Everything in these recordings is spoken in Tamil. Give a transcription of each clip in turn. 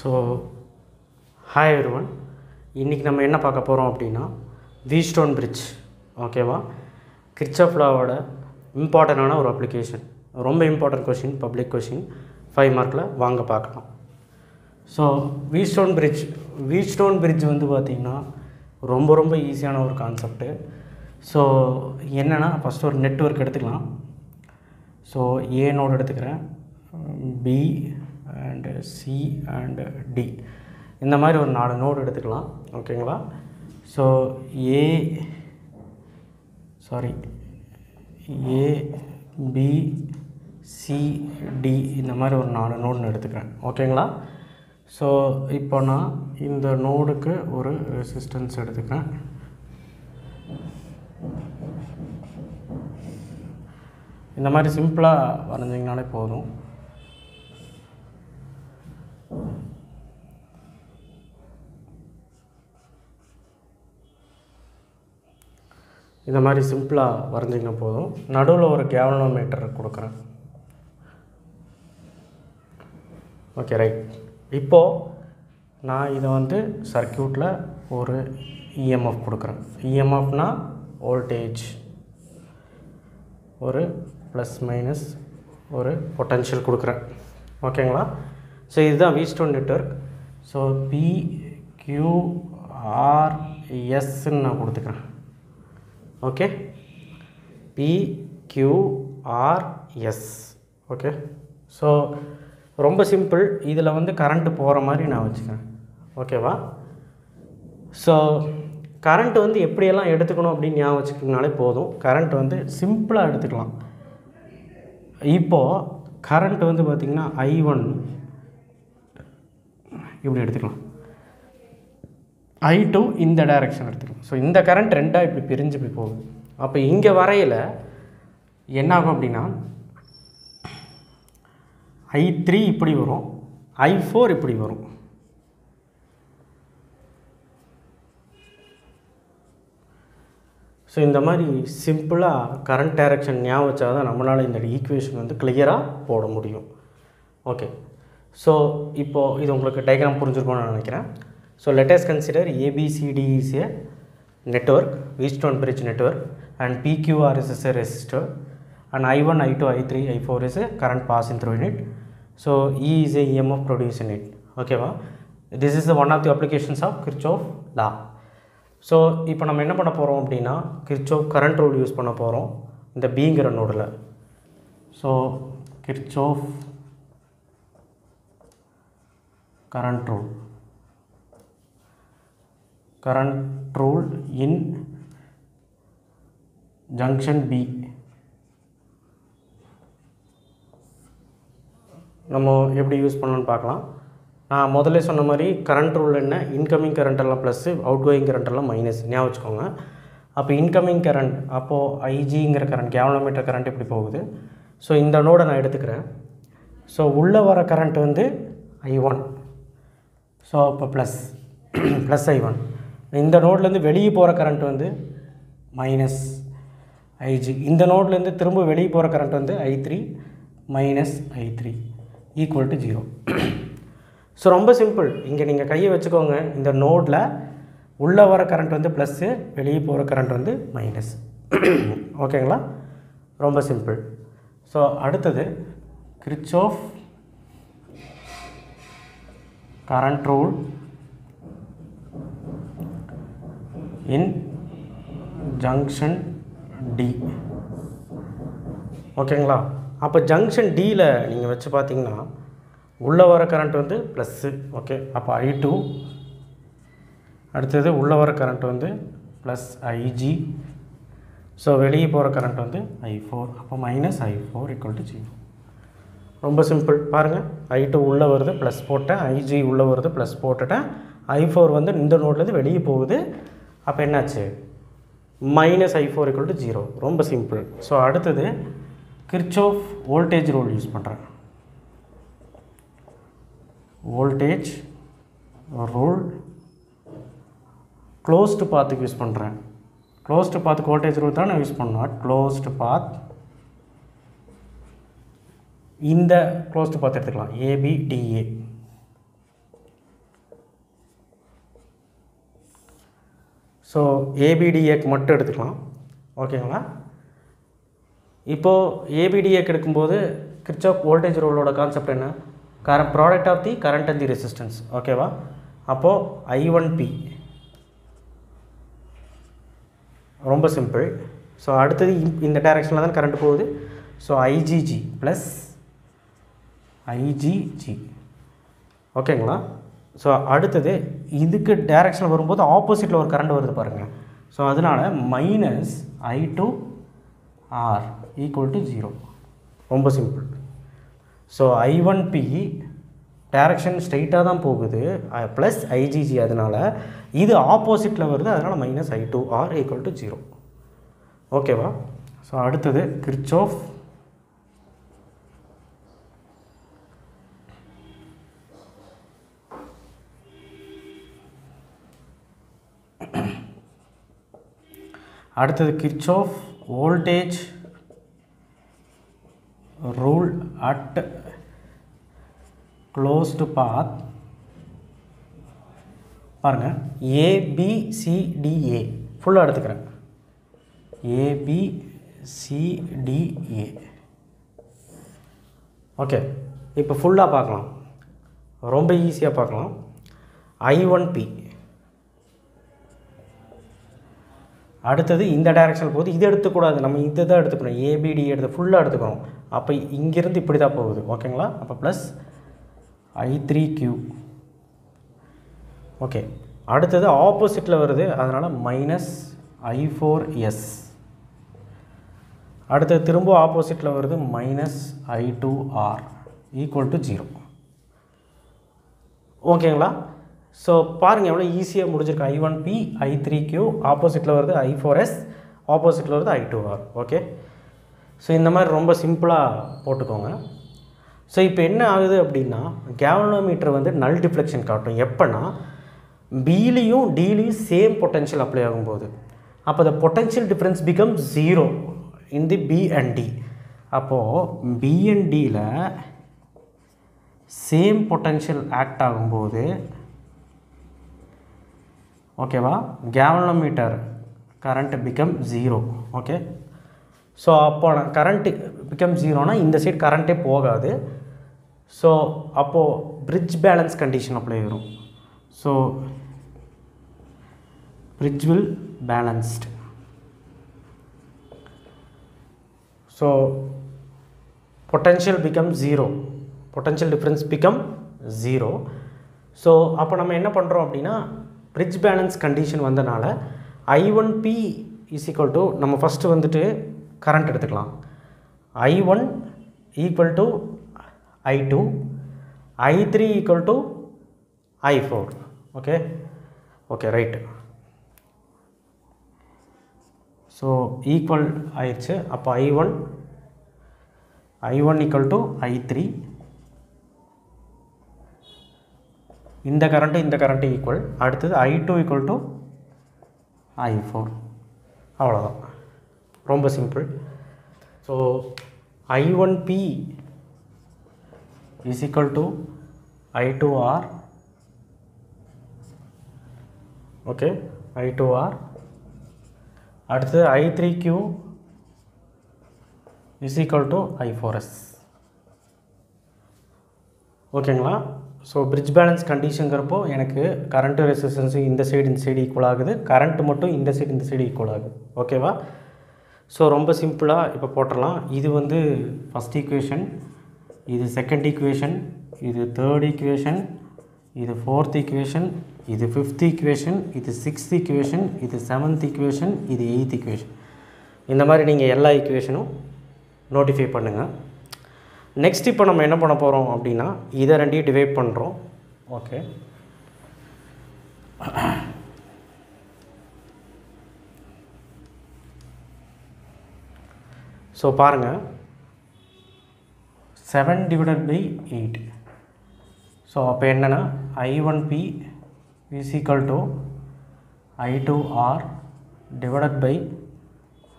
ஸோ ஹாய் எவ்ரிவன், இன்றைக்கி நம்ம என்ன பார்க்க போகிறோம் அப்படின்னா வீட்ஸ்டோன் பிரிட்ஜ். ஓகேவா? கிர்ச்சாஃப் லாவோட இம்பார்ட்டண்டான ஒரு அப்ளிகேஷன், ரொம்ப இம்பார்ட்டன்ட் கொஷின், பப்ளிக் கொஷின், 5 மார்க்கில் வாங்க பார்க்கலாம். ஸோ வீட்ஸ்டோன் பிரிட்ஜ் வந்து பார்த்திங்கன்னா ரொம்ப ஈஸியான ஒரு கான்செப்ட்டு. ஸோ என்னென்னா, ஃபஸ்ட்டு ஒரு நெட்வொர்க் எடுத்துக்கலாம். ஸோ ஏ நோடு எடுத்துக்கிறேன், B and C and D, இந்த மாதிரி ஒரு 4 நோடு எடுத்துக்கலாம். ஓகேங்களா? So A B C D இந்த மாதிரி ஒரு 4 நோடுன்னு எடுத்துக்கிறேன். ஓகேங்களா? ஸோ இப்போ நான் இந்த நோடுக்கு ஒரு ரெசிஸ்டன்ஸ் எடுத்துக்கிறேன். இந்த மாதிரி சிம்பிளாக வரைஞ்சிங்கனாலே போதும். இந்த மாதிரி சிம்பிளாக வரைஞ்சிங்கன்னா போதும். நடுவில் ஒரு கேல்வனோமீட்டர் கொடுக்குறேன். Okay, right. இப்போது நான் இதை வந்து சர்க்யூட்டில் ஒரு இஎம்எஃப் கொடுக்குறேன். இஎம்எஃப்னா வோல்டேஜ், ஒரு ப்ளஸ் மைனஸ் ஒரு பொட்டன்ஷியல் கொடுக்குறேன். ஓகேங்களா? ஸோ இதுதான் வீட்ஸ்டோன் நெட்வொர்க். ஸோ PQRSன்னு நான் கொடுத்துக்கிறேன். Okay, PQRS. ஓகே, ஸோ ரொம்ப சிம்பிள். இதில் வந்து கரண்ட்டு போகிற மாதிரி நான் வச்சுக்கிறேன். ஓகேவா? ஸோ கரண்ட் வந்து எப்படியெல்லாம் எடுத்துக்கணும் அப்படின்னு ஞாபகம் வச்சுக்கினாலே போதும். கரண்ட் வந்து சிம்பிளாக எடுத்துக்கலாம். இப்போது கரண்ட் வந்து பார்த்திங்கன்னா I1 இப்படி எடுத்துக்கலாம், I2 இந்த டைரெக்ஷன் எடுத்துக்கலாம். ஸோ இந்த கரண்ட் ரெண்டாக இப்படி பிரிஞ்சு இப்படி போகுது. அப்போ இங்கே வரையில் என்ன ஆகும் அப்படின்னா, I3 இப்படி வரும், I4 இப்படி வரும். ஸோ இந்த மாதிரி சிம்பிளாக கரண்ட் டைரக்ஷன் ஞாபகம் வச்சா தான் நம்மளால் இந்த ஈக்குவேஷன் வந்து கிளியராக போட முடியும். ஓகே, ஸோ இப்போது இது உங்களுக்கு டயக்ராம் புரிஞ்சுருக்கோன்னு நான் நினைக்கிறேன். So let us consider ABCD is a network, Wheatstone bridge network, and PQR is a resistor, and I1, I2, I3, I4 is a current passing through in it. So E is a EMF produced in it. Okay, this is one of the applications of Kirchhoff law. So இப்போ நம்ம என்ன பண்ண போகிறோம் அப்படின்னா, கிர்ச்சாஃப் கரண்ட் ரூல் யூஸ் பண்ண போகிறோம் இந்த பிங்கிற நோடில். So Kirchhoff current rule in junction B. நம்ம எப்படி யூஸ் பண்ணணும்னு பார்க்கலாம். நான் முதல்ல சொன்ன மாதிரி கரண்ட் ரூல் என்ன, இன்கமிங் கரண்ட்டெல்லாம் ப்ளஸ்ஸு, அவுட் கோயிங் கரண்ட்டெல்லாம் மைனஸ் ஞாபகம் வச்சுக்கோங்க. அப்போ இன்கமிங் கரண்ட், அப்போது ஐஜிங்கிற கரண்ட், கேல்வனோமீட்டர் கரண்ட் இப்படி போகுது. ஸோ இந்த நோடை நான் எடுத்துக்கிறேன். ஸோ உள்ளே வர கரண்ட் வந்து I1. ஸோ அப்போ ப்ளஸ் I1. இந்த நோட்லேருந்து வெளியே போகிற கரண்ட் வந்து மைனஸ் ஐஜி. இந்த நோட்லேருந்து திரும்ப வெளியே போகிற கரண்ட் வந்து I3 minus I3 equal to 0. So ரொம்ப சிம்பிள். இங்கே நீங்கள் கையை வச்சுக்கோங்க. இந்த நோடில் உள்ளே வர கரண்ட் வந்து ப்ளஸ்ஸு, வெளியே போகிற கரண்ட் வந்து மைனஸ். ஓகேங்களா? ரொம்ப சிம்பிள். ஸோ அடுத்தது Kirchhoff current rule in junction D. ஓகேங்களா? அப்போ ஜங்ஷன் டியில் நீங்கள் வச்சு பார்த்தீங்கன்னா உள்ளே வர கரண்ட் வந்து ப்ளஸ்ஸு. ஓகே, அப்போ I2. அடுத்தது உள்ளே வர கரண்ட் வந்து ப்ளஸ் ஐஜி. ஸோ வெளியே போகிற கரண்ட் வந்து I4. அப்போ மைனஸ் I4 ஈக்குவல் டு 0. ரொம்ப சிம்பிள். பாருங்கள், I2 உள்ளே வருது, ப்ளஸ் போட்டேன், ஐஜி உள்ளே வருது, ப்ளஸ் போட்டுட்டேன், I4 வந்து இந்த நோட்லேருந்து வெளியே போகுது. அப்போ என்னாச்சு? Minus I4 equal to 0. ரொம்ப சிம்பிள். ஸோ அடுத்தது கிர்ச்சாஃப் வோல்டேஜ் ரூல் யூஸ் பண்ணுறேன். வோல்டேஜ் ரூல் க்ளோஸ்டு பாத்துக்கு யூஸ் பண்ணுறேன். க்ளோஸ்டு பாத்துக்கு வோல்டேஜ் ரூல் தான் நான் யூஸ் பண்ணேன். க்ளோஸ்டு பாத், இந்த க்ளோஸ்டு பாத் எடுத்துக்கலாம், ABDA. ஸோ ஏபிடிஏக்கு மட்டும் எடுத்துக்கலாம். ஓகேங்களா? இப்போது ஏபிடிஏக்கு எடுக்கும்போது கிர்ச்சாஃப் வோல்டேஜ் ரூலோட கான்செப்ட் என்ன? Product of the current and the resistance. ஓகேவா? அப்போது I1P ரொம்ப சிம்பிள். ஸோ அடுத்தது இந்த டைரெக்ஷனில் தான் கரண்ட் போகுது. So IgG plus IgG. ஓகேங்களா? ஸோ அடுத்தது இதுக்கு டைரெக்ஷனில் வரும்போது ஆப்போசிட்டில் ஒரு கரண்ட் வருது பாருங்கள். ஸோ அதனால் மைனஸ் I2R ஈக்குவல் டு 0. ரொம்ப சிம்பிள். ஸோ I1P டைரெக்ஷன் ஸ்ட்ரைட்டாக தான் போகுது ப்ளஸ் IgG, அதனால் இது ஆப்போசிட்டில் வருது, அதனால் மைனஸ் I2R ஈக்குவல் டு 0. ஓகேவா? ஸோ அடுத்தது Kirchhoff voltage rule at closed path. பாருங்கள், ABCDA ஃபுல்லாக எடுத்துக்கிறேன். ABCDA. ஓகே, இப்போ ஃபுல்லாக பார்க்கலாம், ரொம்ப ஈஸியாக பார்க்கலாம். I1P அடுத்தது இந்த டைரெக்ஷனில் போகுது, இது எடுத்துக்கூடாது, நம்ம இதை தான் எடுத்துக்கணும். ஏபிடி எடுத்து ஃபுல்லாக எடுத்துக்கணும். அப்போ இங்கேருந்து இப்படி தான் போகுது. ஓகேங்களா? அப்போ ப்ளஸ் I3Q. ஓகே, அடுத்தது ஆப்போசிட்டில் வருது, அதனால் மைனஸ் I4S. அடுத்தது திரும்ப ஆப்போசிட்டில் வருது, மைனஸ் I2R ஈக்குவல் டு 0. ஓகேங்களா? ஸோ பாருங்கள் எவ்வளோ ஈஸியாக முடிஞ்சிருக்கு. I1P, I3Q, ஆப்போசிட்டில் வருது I4S, ஆப்போசிட்டில் வருது I2R. ஓகே, ஸோ இந்த மாதிரி ரொம்ப சிம்பிளாக போட்டுக்கோங்க. ஸோ இப்போ என்ன ஆகுது அப்படின்னா, கேல்வனோமீட்டர் வந்து நல் டிஃப்ளெக்ஷன் காட்டும் எப்போனா பிலையும் டிலையும் சேம் பொட்டன்ஷியல் அப்ளை ஆகும்போது. அப்போ the potential difference becomes 0 in the B and D. அப்போது B and Dயில் சேம் பொட்டன்ஷியல் ஆக்ட் ஆகும்போது, ஓகேவா, galvanometer current become 0. Okay, so அப்போ கரண்ட்டு பிகம் 0னா இந்த சைடு கரண்ட்டே போகாது. ஸோ அப்போது பிரிட்ஜ் பேலன்ஸ் கண்டிஷன் அப்ளை வரும். So bridge will balanced. So potential becomes 0, potential difference become 0. So அப்போ நம்ம என்ன பண்ணுறோம் அப்படின்னா, bridge balance condition வந்தனால I1P is equal to, நம்ம ஃபஸ்ட்டு வந்துட்டு கரண்ட் எடுத்துக்கலாம். I1 equal to I2, I3 equal to I4. okay okay right. So equal ஆயிடுச்சு. அப்போ I1 ஈக்குவல் டு I3, இந்த கரண்ட்டு ஈக்குவல். அடுத்தது I2 ஈக்குவல் டு I4. அவ்வளோதான், ரொம்ப simple. So I1P is equal to I2R. Okay, I2R. அடுத்தது I3Q is equal to I4S. ஓகேங்களா? ஸோ பிரிட்ஜ் பேலன்ஸ் கண்டிஷனுங்கிறப்போ எனக்கு கரண்ட்டு ரெசிஸ்டன்ஸு இந்த சைடு ஈக்குவல் ஆகுது, கரண்ட்டு மட்டும் இந்த சைடு ஈக்குவல் ஆகுது. ஓகேவா? ஸோ ரொம்ப சிம்பிளாக இப்போ போட்டுடலாம். இது வந்து ஃபஸ்ட் ஈக்குவேஷன், இது செகண்ட் ஈக்குவேஷன், இது தேர்ட் ஈக்குவேஷன், இது ஃபோர்த் ஈக்குவேஷன், இது ஃபிஃப்த் ஈக்குவேஷன், இது சிக்ஸ்த் ஈக்குவேஷன், இது செவன்த் ஈக்குவேஷன், இது எயித் ஈக்குவேஷன். இந்த மாதிரி நீங்கள் எல்லா ஈக்குவேஷனும் நோட்டிஃபை பண்ணுங்கள். நெக்ஸ்ட் இப்போ நம்ம என்ன பண்ண போகிறோம் அப்படின்னா, இதை ரெண்டையும் டிவைட் பண்ணுறோம். ஓகே, ஸோ பாருங்கள், 7/8. ஸோ அப்போ என்னென்னா I1P is equal to I2R divided by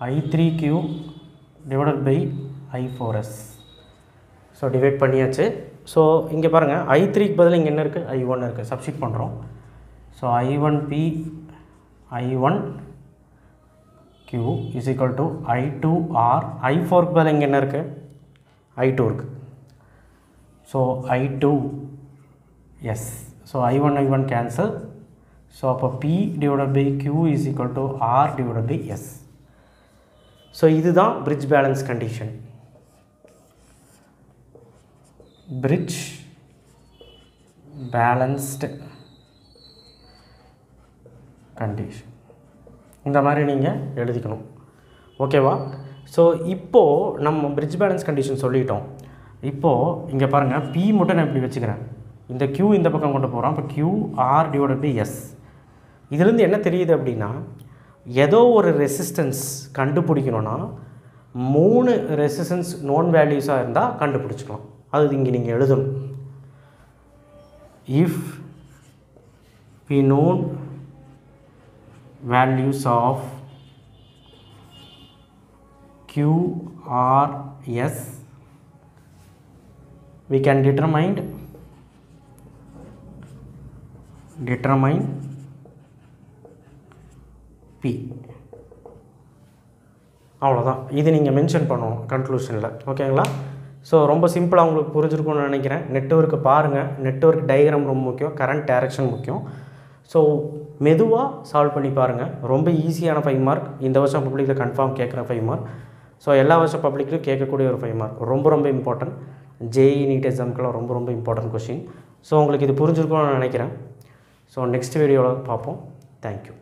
I3Q divided by I4S. So divide பண்ணியாச்சு. ஸோ இங்கே பாருங்கள், I3க்கு பதில் இங்கே என்ன இருக்குது, I1 இருக்குது, சப்ஸ்டிட் பண்ணுறோம். So I1P I1 Q is equal to I2 R. I4 க்கு பதிலா இங்கே என்ன இருக்குது? I2 இருக்குது. So I2 yes. So I1 cancel. So அப்போ P divided by Q is equal to R divided by S. So இதுதான் bridge balance condition. Bridge balanced condition. இந்த மாதிரி நீங்கள் எழுதிக்கணும். ஓகேவா? ஸோ இப்போது நம்ம bridge balance condition சொல்லிட்டோம். இப்போது இங்கே பாருங்கள், P மட்டும் நான் இப்படி வச்சுக்கிறேன், இந்த Q இந்த பக்கம் கொண்டு போகிறோம். அப்போ QR divided by S. இதுலேருந்து என்ன தெரியுது அப்படின்னா, ஏதோ ஒரு ரெசிஸ்டன்ஸ் கண்டுபிடிக்கணும்னா 3 ரெசிஸ்டன்ஸ் நோன் வேல்யூஸாக இருந்தால் கண்டுபிடிச்சிக்கலாம். அது இங்கே நீங்கள் எழுதணும். If we known values of Q, R, S, we can determine P. அவ்வளோதான். இது நீங்கள் மென்ஷன் பண்ணணும் கன்க்ளூஷனில். ஓகேங்களா? ஸோ ரொம்ப சிம்பிளாக உங்களுக்கு புரிஞ்சிருக்கும்னு நினைக்கிறேன். நெட்வொர்க்கு பாருங்கள். நெட்வொர்க் டயக்ராம் ரொம்ப முக்கியம், கரண்ட் டைரக்ஷன் முக்கியம். ஸோ மெதுவாக சால்வ் பண்ணி பாருங்கள். ரொம்ப ஈஸியான 5 மார்க். இந்த வருஷம் பப்ளிக்கில் கன்ஃபார்ம் கேட்குற 5 மார்க். ஸோ எல்லா வருஷம் பப்ளிக்லையும் கேட்கக்கூடிய ஒரு 5 மார்க். ரொம்ப இம்பார்ட்டன்ட். JEE நீட் எக்ஸாமுக்கெல்லாம் ரொம்ப இம்பார்ட்டன்ட் கொஷின். ஸோ உங்களுக்கு இது புரிஞ்சிருக்கும்னு நினைக்கிறேன். ஸோ நெக்ஸ்ட் வீடியோவில் பார்ப்போம். தேங்க்யூ.